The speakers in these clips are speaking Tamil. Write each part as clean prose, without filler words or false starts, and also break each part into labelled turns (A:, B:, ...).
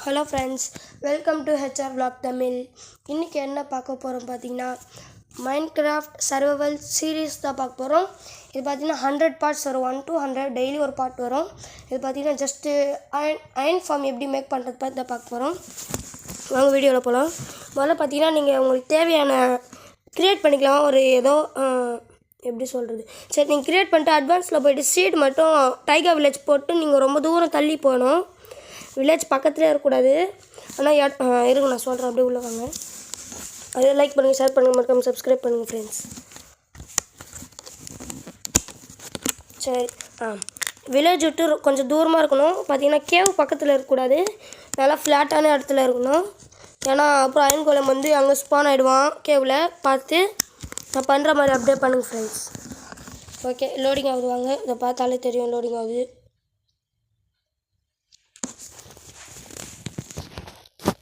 A: Hello friends, welcome to HR Vlog Tamil. இன்றைக்கி என்ன பார்க்க போகிறோம் பார்த்தீங்கன்னா, மைன்கிராஃப்ட் சர்வைவல் சீரீஸ் தான் பார்க்க போகிறோம். இது பார்த்திங்கன்னா 100 பார்ட்ஸ் வரும். 1 to 100 டெய்லி ஒரு பார்ட் வரும். இது பார்த்திங்கன்னா ஜஸ்ட்டு அயன் ஃபார்ம் எப்படி மேக் பண்ணுறது பார்த்து தான் பார்க்க போகிறோம். வாங்க வீடியோவில் போகலாம். முதல்ல பார்த்திங்கன்னா நீங்கள் உங்களுக்கு தேவையான க்ரியேட் பண்ணிக்கலாம். ஒரு ஏதோ எப்படி சொல்கிறது, சரி நீங்கள் க்ரியேட் பண்ணிட்டு அட்வான்ஸில் போய்ட்டு சீட் மட்டும் டைகர் வில்லேஜ் போட்டு நீங்கள் ரொம்ப தூரம் தள்ளி போகணும். வில்லேஜ் பக்கத்துலேயே இருக்கக்கூடாது. ஆனால் இருங்க நான் சொல்கிறேன், அப்படியே உள்ள வாங்க. அதே லைக் பண்ணுங்கள், ஷேர் பண்ணுங்கள், மறக்காமல் சப்ஸ்கிரைப் பண்ணுங்கள் ஃப்ரெண்ட்ஸ். சரி, வில்லேஜ் விட்டு கொஞ்சம் தூரமாக இருக்கணும். பார்த்தீங்கன்னா கேவ் பக்கத்தில் இருக்கக்கூடாது, நல்லா ஃப்ளாட்டான இடத்துல இருக்கணும். ஏன்னா அப்புறம் அயன் கோலம் வந்து அங்கே ஸ்பான் ஆகிடுவான் கேவில். பார்த்து நான் பண்ணுற மாதிரி அப்டேட் பண்ணுங்கள் ஃப்ரெண்ட்ஸ். ஓகே, லோடிங் ஆகுது. வாங்க, இதை பார்த்தாலே தெரியும் லோடிங் ஆகுது.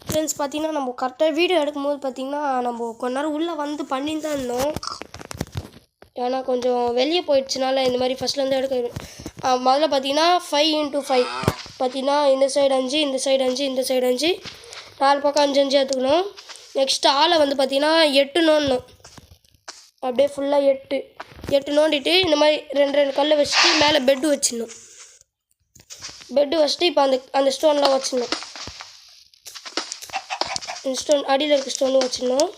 A: ஃப்ரெண்ட்ஸ் பார்த்திங்கன்னா நம்ம கரெக்டாக வீடியோ எடுக்கும்போது பார்த்திங்கன்னா நம்ம கொஞ்ச நேரம் உள்ளே வந்து பண்ணின்னு தான் இருந்தோம். ஏன்னா கொஞ்சம் வெளியே போயிடுச்சுனால இந்த மாதிரி ஃபஸ்ட்லேருந்து எடுக்க முதல்ல பார்த்திங்கன்னா 5x5 பார்த்திங்கன்னா இந்த சைடு 5, இந்த சைடு 5, இந்த சைடு 5, 4 பக்கம் 5 5 எடுத்துக்கணும். நெக்ஸ்ட்டு ஆளை வந்து பார்த்திங்கன்னா 8 நோண்டணும். அப்படியே ஃபுல்லாக 8 நோண்டிட்டு இந்த மாதிரி 2 கல் வச்சுட்டு மேலே பெட்டு வச்சிடணும். பெட்டு வச்சுட்டு இப்போ அந்த ஸ்டோன்லாம் வச்சிடணும். ஸ்டோன் அடியில் இருக்க ஸ்டோனும் வச்சிடணும்.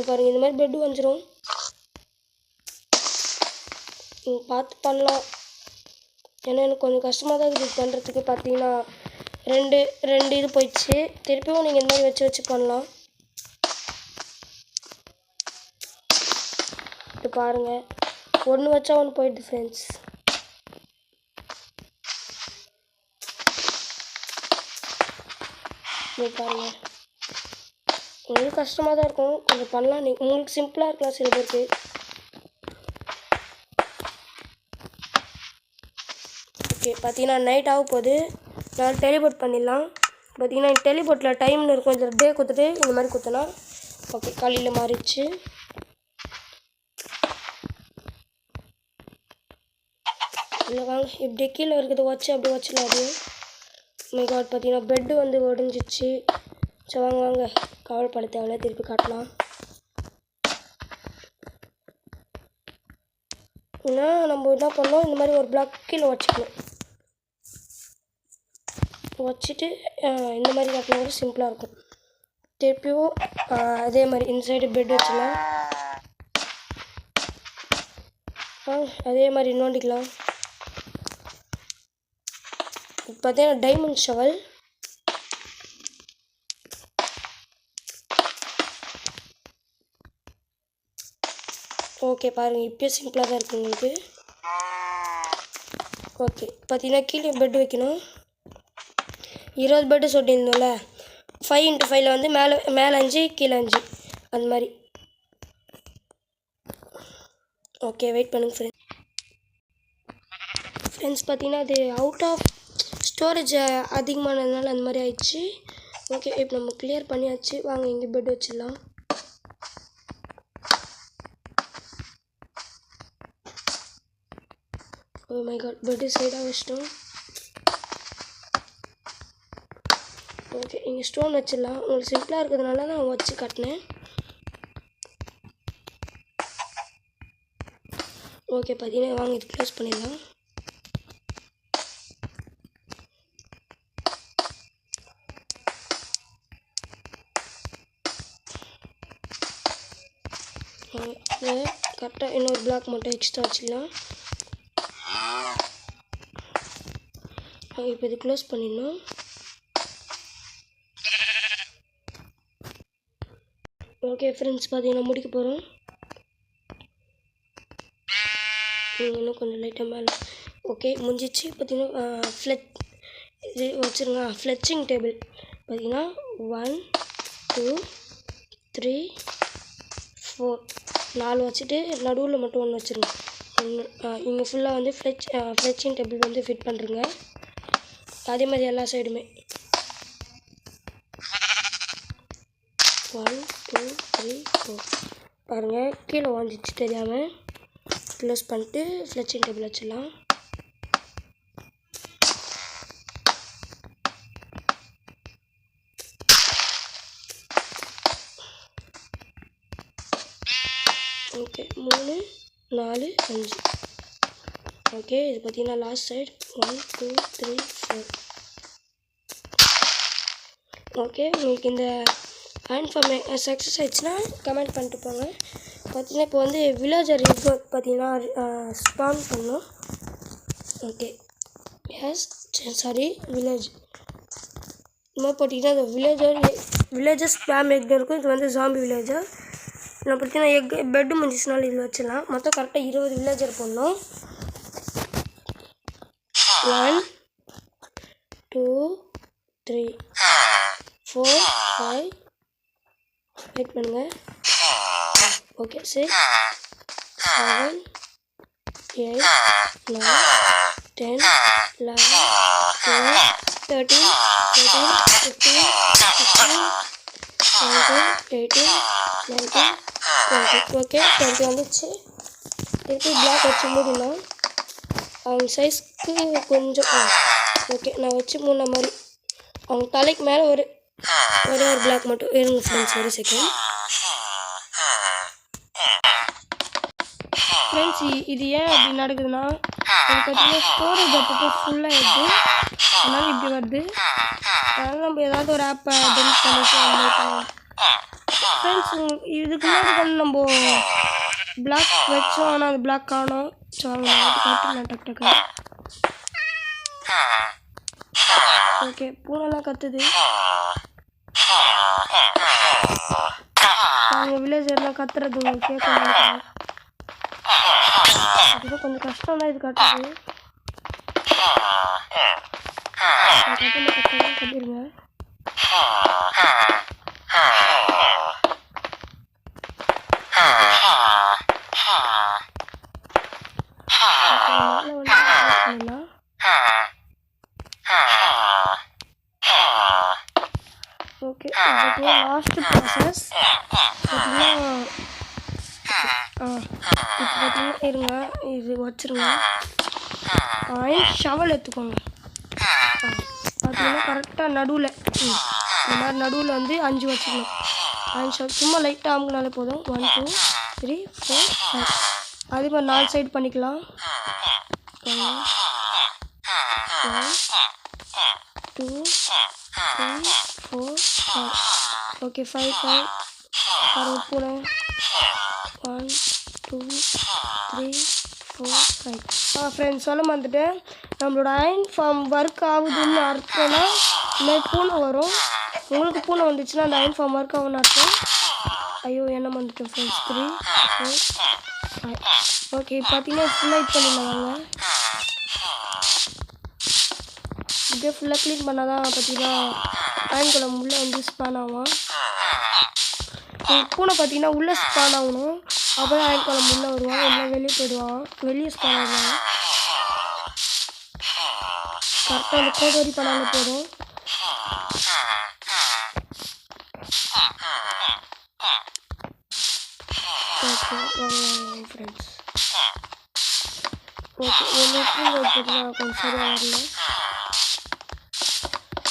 A: பாருங்கள், இந்த மாதிரி பெட்டு வந்துடும். நீங்கள் பார்த்து பண்ணலாம். ஏன்னா எனக்கு கொஞ்சம் கஷ்டமாக தான் இருக்குது பண்ணுறதுக்கு. பார்த்தீங்கன்னா ரெண்டு இது போயிடுச்சு. திருப்பியும் நீங்கள் இந்த மாதிரி வச்சு பண்ணலாம். இது பாருங்கள், ஒன்று வச்சா ஒன்று போயிடுது ஃப்ரெண்ட்ஸ். பாருங்கள், உங்களுக்கு கஷ்டமாக தான் இருக்கும், கொஞ்சம் பண்ணலாம். உங்களுக்கு சிம்பிளாக இருக்கலாம் சில பேருக்கு. ஓகே, பார்த்தீங்கன்னா நைட் ஆக போகுது. நான் டெலிபோர்ட் பண்ணிடலாம். பார்த்தீங்கன்னா டெலிபோர்ட்டில் டைம்னு இருக்கும். இதில் டே கொடுத்துட்டு இந்த மாதிரி கொடுத்தனா ஓகே, காலையில் மாறிடுச்சு. இல்லை வாங்க, இப்படி கீழே இருக்குது வச்சு அப்படி வச்சிடலாம். அது மை காட், பார்த்தீங்கன்னா பெட்டு வந்து ஒடிஞ்சிச்சு. சரி வாங்க கவலைப்பட தேவையில்ல, திருப்பி காட்டலாம். ஏன்னா நம்ம என்ன பண்ணோம், இந்த மாதிரி ஒரு பிளாக் கீழே வச்சுக்கணும். வச்சுட்டு இந்த மாதிரி காட்டினா கூட சிம்பிளாக இருக்கும். திருப்பியும் அதே மாதிரி இந்த சைடு பெட் வச்சிடலாம். அதே மாதிரி நோண்டிக்கலாம். பார்த்தீங்கன்னா டைமண்ட் ஷவல். ஓகே பாருங்கள், இப்போயே சிம்பிளாக தான் இருக்குது உங்களுக்கு. ஓகே, பார்த்தீங்கன்னா கீழே பெட் வைக்கணும். 20 பெட்டு சொல்லியிருந்தோம்ல, 5x5 வந்து மேலே 5 கீழே 5 அந்த மாதிரி. ஓகே, வெயிட் பண்ணுங்கள் ஃப்ரெண்ட்ஸ். பார்த்தீங்கன்னா அது அவுட் ஆஃப் ஸ்டோரேஜ் அதிகமானதுனால அந்த மாதிரி ஆயிடுச்சு. ஓகே, இப்போ நம்ம கிளியர் பண்ணியாச்சு. வாங்க இங்கே பெட் வச்சிடலாம். ஓ மை காட், பெட்டு சைடாக வச்சிட்டோம். ஓகே, இங்கே ஸ்டோன் வச்சிடலாம். உங்களுக்கு சிம்பிளாக இருக்கிறதுனால நான் வச்சு காட்டினேன். ஓகே, பார்த்தீங்கன்னா வாங்க இது க்ளோஸ் பண்ணிடலாம். கரெக்டாக இன்னொரு பிளாக் மட்டும் எக்ஸ்ட்ரா வச்சிடலாம். இப்போ இது க்ளோஸ் பண்ணிடணும். ஓகே ஃப்ரெண்ட்ஸ், பார்த்தீங்கன்னா முடிக்க போகிறோம். இன்னும் கொஞ்சம் லைட்டாக மேலே. ஓகே, முடிஞ்சிச்சு. பார்த்தீங்கன்னா இது வச்சுருங்க. ஃப்ளெச்சிங் டேபிள் பார்த்தீங்கன்னா 1 2 3 4 4 வச்சுட்டு நடுவில் மட்டும் 1 வச்சுருங்க. இங்கே ஃபுல்லாக வந்து ஃப்ளெச்சிங் டேபிள் வந்து ஃபிட் பண்ணுறங்க. அதே மாதிரி எல்லா சைடுமே 1 2 3 4 பாருங்கள், கீழே வாங்கிச்சு தெரியாமல். க்ளோஸ் பண்ணிட்டு ஃப்ளெச்சிங் டேபிள் வச்சிடலாம். ஓகே 3 4 5. ஓகே இது பார்த்தீங்கன்னா லாஸ்ட் சைடு 1 2 3 4. ஓகே உங்களுக்கு இந்த ஆன்ஃபார்ம் சக்ஸஸ் ஆயிடுச்சுன்னா கமெண்ட் பண்ணிட்டு போங்க. பார்த்தீங்கன்னா இப்போ வந்து வில்லேஜர் எக் பார்த்தீங்கன்னா ஸ்பான் பண்ணணும். ஓகே எஸ் சாரி வில்லேஜ் இந்த மாதிரி போட்டிங்கன்னா அந்த வில்லேஜர் ஸ்பேம் எக் இருக்கும். இது வந்து ஜாம்பி வில்லேஜர். நான் பார்த்தீங்கன்னா எக் பெட்டு முடிஞ்சிச்சுனாலும் இதில் வச்சிடலாம். மொத்தம் கரெக்டாக 20 வில்லேஜர் போடணும். 1 2 3 4 5 வெயிட் பண்ணுங்கள். ஓகே 6 7 8 9 10 11 12 13 14 15 16 17 18 19 20. ஓகே 20 வந்துச்சு. திருப்பி பிளாக் வச்சு மூடிடலாம். அவங்க சைஸ்க்கு கொஞ்சம் ஓகே நான் வச்சு மூணு மாதிரி அவங்க தலைக்கு மேலே ஒரே ஒரு பிளாக் மட்டும் இருங்க ஃப்ரெண்ட்ஸ். ஒரு செகண்ட் ஃப்ரெண்ட்ஸ். இது ஏன் அப்படி நடக்குதுன்னா எனக்கு பார்த்தீங்கன்னா ஸ்டோரேஜ் அப்பப்போ ஃபுல்லாக இருக்குது. அதனால் இப்படி வருது. அதனால் நம்ம ஏதாவது ஒரு ஆப்பை டெலிட் பண்ணிட்டு பண்ணலாம் ஃப்ரெண்ட்ஸ். இதுக்கு முன்னாடி வந்து நம்ம பிளாக் வச்சோம் ஆனால் அது பிளாக் காணும். ஸோ அவங்க கட்டுலாம் டக் டக்கு. ஓகே பூனைலாம் கத்துது. அவங்க வில்லேஜர்லாம் கத்துறது உங்களுக்கு கேட்க மாட்டேன். அதுதான் கொஞ்சம் கஷ்டம் தான் இது கட்டுறது. கட்டிடுங்க. ஓகே லாஸ்ட் ப்ராசஸ் பார்த்தீங்கன்னா இப்போ பார்த்தீங்கன்னா இருங்க இது வச்சுருங்க. ஷவல் எடுத்துக்கோங்க. பார்த்தீங்கன்னா கரெக்டாக நடுவில் இந்த மாதிரி நடுவில் வந்து 5 வச்சுக்கணும். 5 ஷவல் சும்மா லைட்டாக அமுக்குனாலே போதும். 1 2 3 4 5. அதே மாதிரி 4 சைடு பண்ணிக்கலாம். 1 2 3 4 5. ஓகே 5 5 பாருங்கள் பூனை 1 2 3 4 5. ஃப்ரெண்ட்ஸ் சொல்ல வந்துட்டேன். நம்மளோட அயன் ஃபார்ம் ஒர்க் ஆகுதுன்னு அர்த்தம்னா இந்த பூனை வரும். உங்களுக்கு பூனை வந்துச்சுன்னா அந்த அயன் ஃபார்ம் ஒர்க் ஆகும்னு அர்த்தம். ஐயோ என்ன வந்துட்டேன் ஃப்ரெண்ட்ஸ். 3 4 5. ஓகே பார்த்தீங்கன்னா ஃபுல்லாக இது பண்ணிடலாங்க. இப்படியே ஃபுல்லாக க்ளீன் பண்ணால் தான் பார்த்தீங்கன்னா அயன் குளம் உள்ளே வந்து ஸ்பான் ஆகும். பூனை பார்த்தீங்கன்னா உள்ளே ஸ்பான் ஆகணும். அப்போ தான் அயன் குளம் உள்ளே வருவான். இல்லை வெளியே போயிடுவான். வெளியே ஸ்பான் ஆகுவாங்க. கரெக்டாக அந்த கோட் வரி பண்ணாலே போதும். Okay friends. ஓகே பார்த்தீங்கன்னா கொஞ்சம் சரியாக வரல.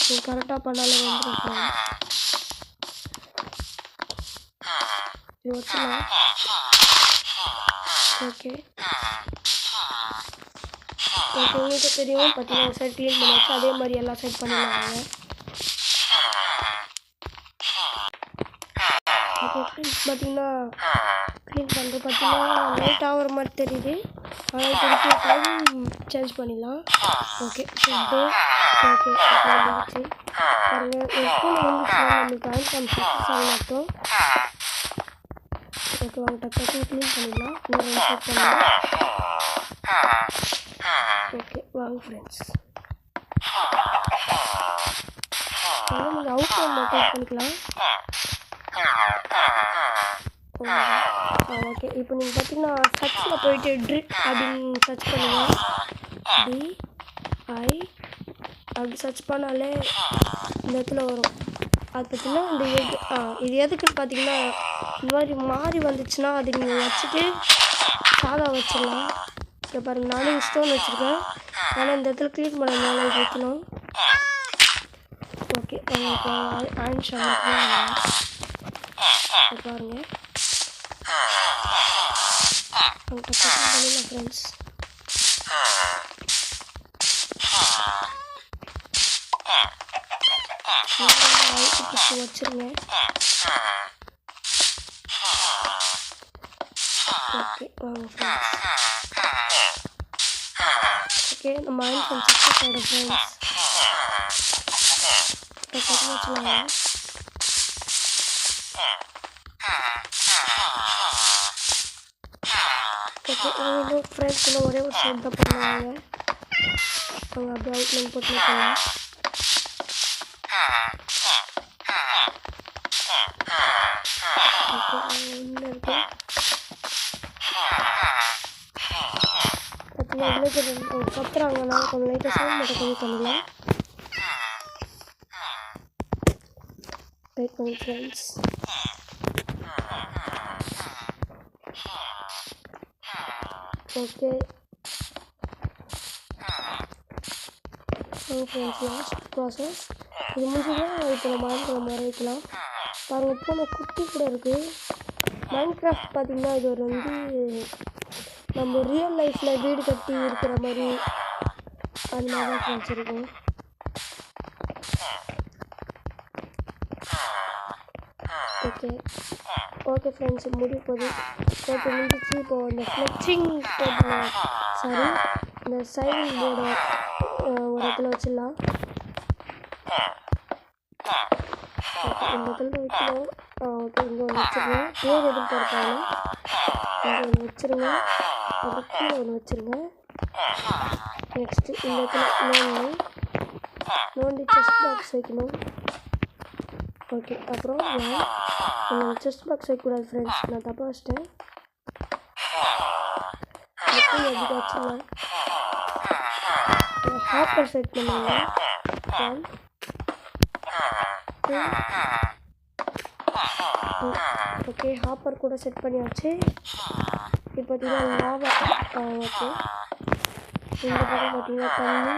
A: நீங்கள் கரெக்டாக பண்ணாலே வந்துருக்கோம். இது வச்சுக்கலாம். ஓகே ஓகே உங்களுக்கு தெரியும் பார்த்தீங்கன்னா ஒரு சைட் க்ளீன் பண்ணி வச்சு அதே மாதிரி எல்லா சைட் பண்ணிடலாங்க. ஓகே ஃப்ரெண்ட்ஸ் பார்த்தீங்கன்னா க்ளீன் பண்ணுறது பார்த்தீங்கன்னா லைட் ஆகிற மாதிரி தெரியுது. ஆனால் திருப்பி டைம் சேஞ்ச் பண்ணிடலாம். ஓகே ஃபுட்டு ஓகே வந்துச்சு பாருங்கள். எப்போ வந்துச்சுன்னா நம்மளுக்கு அயன் ஃபார்ம் சக்ஸஸ் ஆகி அர்த்தம். ஓகே வாங்க டக்கு க்ளீன் பண்ணிடலாம். இன்னும் 2 செட் பண்ணலாம். ஓகே வாங்க ஃப்ரெண்ட்ஸ். நீங்கள் அவுட் மட்டும் பண்ணிக்கலாம். ஓகே இப்போ நீங்கள் பார்த்தீங்கன்னா சர்ச்சில் போயிட்டு ட்ரிக் அப்படின்னு சர்ச் பண்ணுங்கள். DI அப்படி சர்ச் பண்ணாலே இந்த இடத்துல வரும். அது பார்த்தீங்கன்னா இந்த இது எதுக்குன்னு பார்த்தீங்கன்னா இந்த மாதிரி மாறி வந்துச்சுன்னா அது நீங்கள் வச்சுட்டு சாதா வச்சிடலாம். இங்கே பாருங்கள் நானே ஸ்டோன் வச்சுருக்கேன். ஆனால் இந்த இடத்துல க்ளீன் பண்ணதுனால இது வைக்கணும். ஓகே இப்போ அயன் ஷால் பாருங்கள். அவங்க பண்ணல ஃப்ரெண்ட்ஸ். ஆயிட்டு பிடிச்சி வச்சுருங்க. ஓகே வாங்க ஃப்ரெண்ட்ஸ். ஓகே நம்ம மைண்ட் ஃபோன் சக்ஸஸ் ஆகிடும் ஃப்ரெண்ட்ஸ். இப்போ கட்டி வச்சுலாங்க. ஓகே இன்னும் ஃப்ரெண்ட்ஸ் இன்னும் ஒரே ஒரு சைட் தான் பண்ணுவாங்க. அவங்க அப்படியே அவுட்லைன் போட்டு பண்ணலாம். ஒன்று இருக்கு பார்த்தீங்கன்னா கத்துறாங்கன்னா கொஞ்சம் லைட்டாக சவுண்ட் மட்டும் கம்மி பண்ணலாம். வெயிட் பண்ணி friends. Okay friends last process இது முடிஞ்சுதான். இப்போ நம்ம மைண்ட் வைக்கலாம். பாருங்கள் பூனை குட்டி கூட இருக்குது. மைண்ட் கிராஃப்ட் பார்த்திங்கன்னா இது ஒரு நம்ம ரியல் லைஃப்பில் வீடு கட்டி இருக்கிற மாதிரி அந்த மாதிரி தான் ஃப்ரெண்ட்ஸ் இருக்கும். ஓகே ஃப்ரெண்ட்ஸ் முடிய போகுது. ஓகே முடிஞ்சிச்சு. இப்போது இந்த ஃப்ளெக்சிங் சாரி இந்த சைன் போர்டை ஒரு இடத்துல வச்சிடலாம். இந்த இடத்துல வைக்கணும். ஓகே இங்கே ஒன்று வச்சுருங்க. பேர் எதுவும் போடுறாங்க. இங்கே ஒன்று வச்சுருங்க. அது கீழே ஒன்று வச்சுருங்க. நெக்ஸ்ட்டு இந்த இடத்துல நோண்டி செஸ்ட் பாக்ஸ் வைக்கணும். ஓகே அப்புறம் செஸ்ட் பாக்ஸ் வைக்கக்கூடாது ஃப்ரெண்ட்ஸ், நான் தப்பாக வச்சிட்டேன். எதுக்கு வச்சிடலாம். ஹாப்பர் செட் பண்ணுவாங்க. ஓகே ஹாப்பர் கூட செட் பண்ணியாச்சு. இப்போ பார்த்தீங்கன்னா லாவா. ஓகே இந்த பக்கம் பார்த்தீங்கன்னா தண்ணி.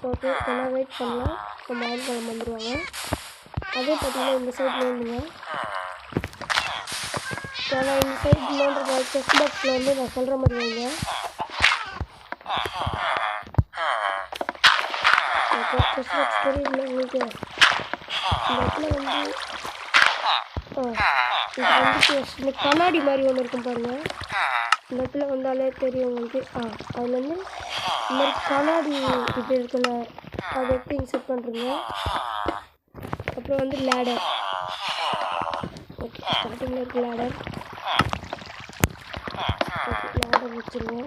A: ஓகே நல்லா வெயிட் பண்ணலாம். நம்ம ஆன் பண்ண வந்துடுவாங்க. அதே பார்த்தீங்கன்னா இந்த சைட் நோண்டுங்க. நான் இந்த சைட் நோண்டுற செஸ்ட் பாக்ஸில் நான் சொல்கிற மாதிரி வைங்க. ஓகே செஸ்ட் பாக்ஸ் தெரியல உங்களுக்கு. இந்த இடத்துல இந்த கண்ணாடி மாதிரி ஒன்று இருக்கும் பாருங்கள். இந்த இடத்துல வந்தாலே தெரியும் உங்களுக்கு. அதில் இந்த மாதிரி கண்ணாடி இது இருக்குல்ல, அதை எடுத்து இன்செர்ட் பண்ணுறீங்க. அப்புறம் லேடர். ஓகே ஸ்டார்டிங்கில் இருக்குது லேடர். ஓகே லேடர் வச்சுருங்க.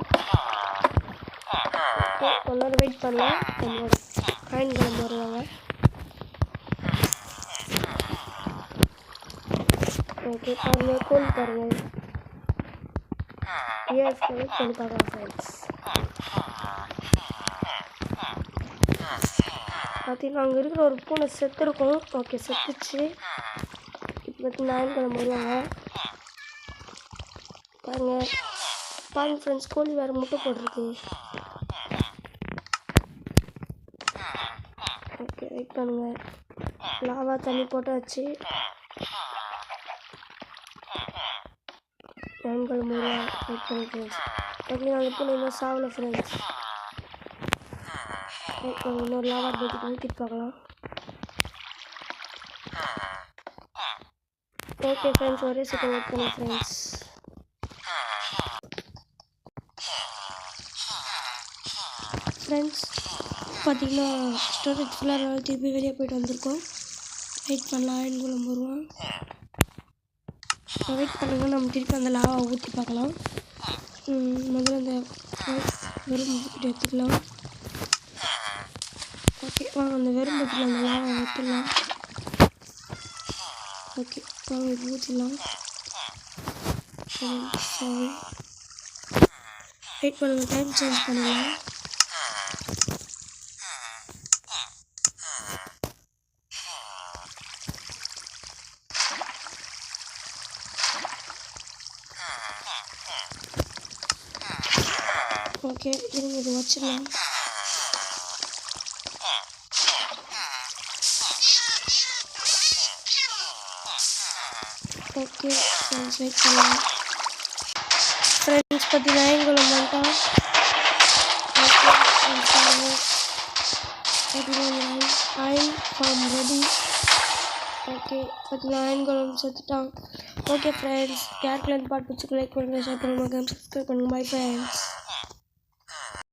A: ஓகே கொஞ்ச நேரம் வெயிட் பண்ணலாம். நம்மளோட காயின் கிளம்பி வருவாங்க. ஓகே பாருங்கள் கோல் பாருங்கள். இயர்ஸ் வெயிட் பண்ணி பார்க்கலாம் ஃப்ரெண்ட்ஸ். பார்த்தீங்கன்னா அங்கே இருக்கிற ஒரு பூனை செத்து இருக்கும். ஓகே செத்துச்சு. இப்போ பார்த்தீங்கன்னா ஞாயிற்றுக்கிழமை வருவாங்க. பாருங்கள் ஃப்ரெண்ட்ஸ் கோழி வேறு முட்டை போட்டிருக்கு. ஓகே வெயிட் பண்ணுங்கள். லாவா தண்ணி போட்டாச்சு. ஞாயிற்றுக்கிழமை வருவாங்க. வெயிட் பண்ணி ஃப்ரெண்ட்ஸ். பார்த்தீங்கன்னா அங்கே பூனை இன்னும் சாவலை ஃப்ரெண்ட்ஸ். இன்னொரு லாவா போட்டு ஊற்றிட்டு பார்க்கலாம். ஓகே ஃப்ரெண்ட்ஸ் ஒரே செகண்ட் வெயிட் பண்ணி ஃப்ரெண்ட்ஸ். ஃப்ரெண்ட்ஸ் பார்த்தீங்கன்னா ஸ்டோரேஜ் ஃபுல்லாக திருப்பி வெளியே போய்ட்டு வந்திருக்கோம். வெயிட் பண்ணலாம். ஞாயிற்றுக்கிழமை வருவான். வெயிட் பண்ணுங்கள். நம்ம திருப்பி அந்த லாவா ஊற்றி பார்க்கலாம். முதல்ல அந்த வெறும் எடுத்துக்கலாம். ஓகே வாங்க அந்த வெறும் பட்டில் அந்த லாவா ஊற்றிடலாம். ஓகே வாங்க இது ஊற்றிடலாம். சாரி வெயிட் பண்ணுங்கள். டைம் சேஞ்ச் பண்ணலாம். ஓகே இருங்க இது வச்சிடலாம். ஓகே ஃப்ரெண்ட்ஸ் வெயிட் பண்ணலாம். ஃப்ரெண்ட்ஸ் பார்த்தீங்கன்னா அயன்குளம் வந்துட்டான். ஓகே ஃப்ரெண்ட்ஸ் பார்த்தீங்கன்னா அயன் ஃபார்ம் ரெடி. ஓகே பார்த்தீங்கன்னா அயன்குளம் செத்துட்டான். ஓகே ஃப்ரெண்ட்ஸ், கேர்க்லேண்ட் பார்ட் பிடிச்சி லைக் பண்ணுங்கள், ஷேர் பண்ணுங்கள், சப்ஸ்கிரைப் பண்ணுங்கள். Bye friends.